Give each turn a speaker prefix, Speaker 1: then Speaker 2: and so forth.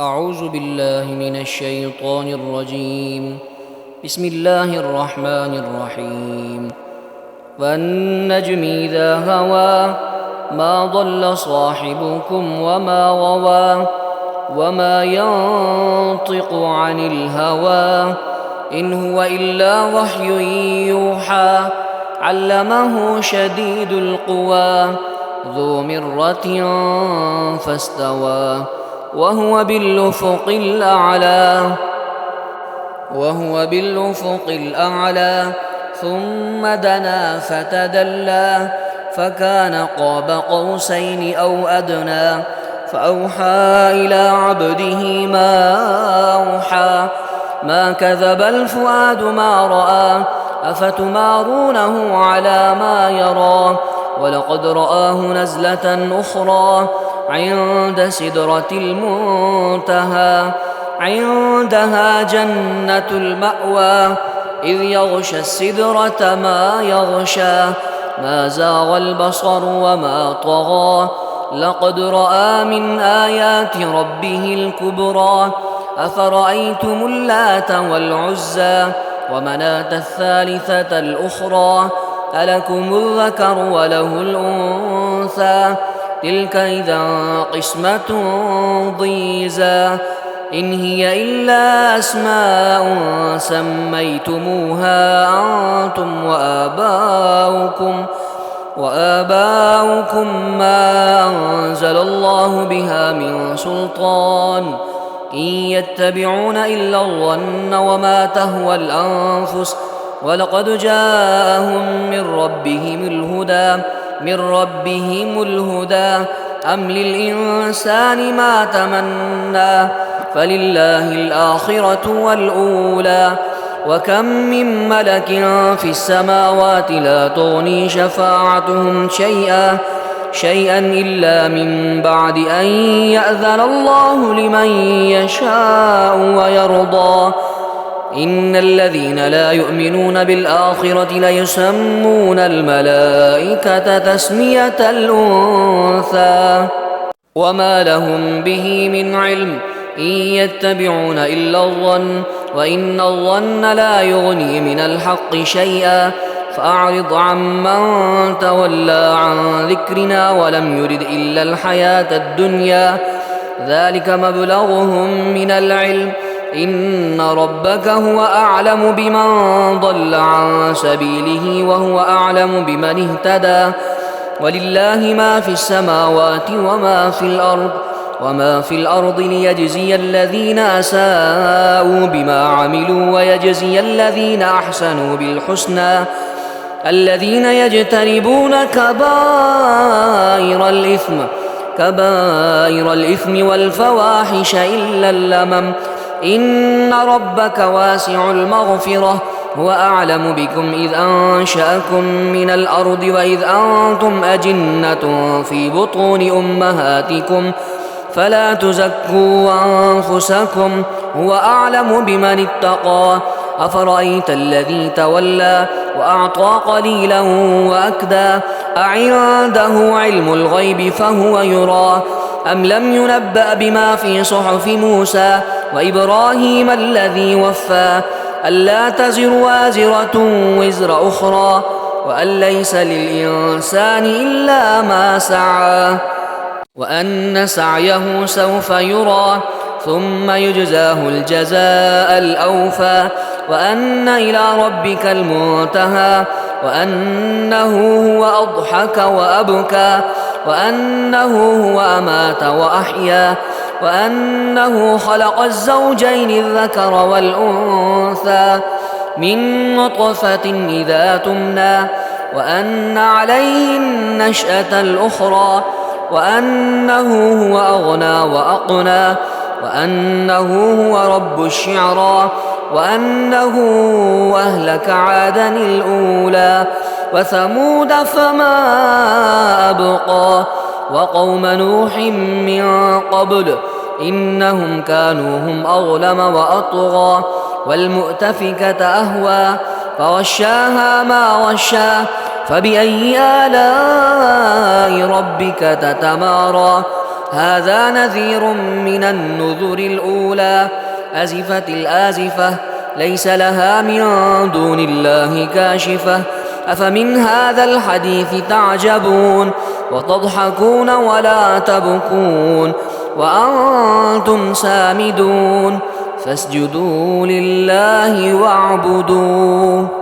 Speaker 1: أعوذ بالله من الشيطان الرجيم. بسم الله الرحمن الرحيم. والنجم إذا هوى ما ضل صاحبكم وما غوى وما ينطق عن الهوى إن هو إلا وحي يوحى علمه شديد القوى ذو مرة فاستوى وهو بالأفق الأعلى ثم دنا فتدلى فكان قاب قوسين أو أدنى فأوحى إلى عبده ما أوحى ما كذب الفؤاد ما رأى أفتمارونه على ما يرى ولقد رآه نزلة أخرى عند سدرة المنتهى عندها جنة المأوى إذ يغشى السدرة ما يغشى ما زاغ البصر وما طغى لقد رأى من آيات ربه الكبرى أفرأيتم اللات والعزى ومناة الثالثة الأخرى ألكم الذكر وله الأنثى تلك إذا قسمة ضيزى إن هي إلا أسماء سميتموها أنتم وآباؤكم ما أنزل الله بها من سلطان إن يتبعون إلا الظن وما تهوى الأنفس ولقد جاءهم من ربهم الهدى أم للإنسان ما تمنى فلله الآخرة والأولى وكم من ملك في السماوات لا تغني شفاعتهم شيئا إلا من بعد أن يأذن الله لمن يشاء ويرضى إن الذين لا يؤمنون بالآخرة ليسمون الملائكة تسمية الأنثى وما لهم به من علم إن يتبعون إلا الظن وإن الظن لا يغني من الحق شيئا فأعرض عمن تولى عن ذكرنا ولم يرد إلا الحياة الدنيا ذلك مبلغهم من العلم إن ربك هو أعلم بمن ضل عن سبيله وهو أعلم بمن اهتدى ولله ما في السماوات وما في الأرض ليجزي الذين أساءوا بما عملوا ويجزي الذين أحسنوا بالحسنى الذين يجتنبون كبائر الإثم والفواحش إلا اللمم إن ربك واسع المغفرة هو أعلم بكم إذ أنشأكم من الأرض وإذ أنتم أجنة في بطون أمهاتكم فلا تزكوا أنفسكم هو أعلم بمن اتقى أفرأيت الذي تولى وأعطى قليلا وأكدى أعنده علم الغيب فهو يرى أم لم ينبأ بما في صحف موسى وإبراهيم الذي وفى ألا تزر وازرة وزر أخرى وأن ليس للإنسان إلا ما سعى وأن سعيه سوف يرى ثم يجزاه الجزاء الأوفى وأن إلى ربك المنتهى وأنه هو أضحك وأبكى وأنه هو أمات وأحيا وأنه خلق الزوجين الذكر والأنثى من نطفة إذا تمنى وأن عليه النشأة الأخرى وأنه هو أغنى وأقنى وأنه هو رب الشعرى وأنه أهلك عادا الأولى وثمود فما أبقى وقوم نوح من قبل إنهم كانوا هم أظلم وأطغى والمؤتفكة أهوى فغشاها ما غشا فبأي آلاء ربك تتمارى هذا نذير من النذر الأولى أزفت الآزفة ليس لها من دون الله كاشفة أفمن هذا الحديث تعجبون وتضحكون ولا تبكون وأنتم سامدون فاسجدوا لله واعبدوه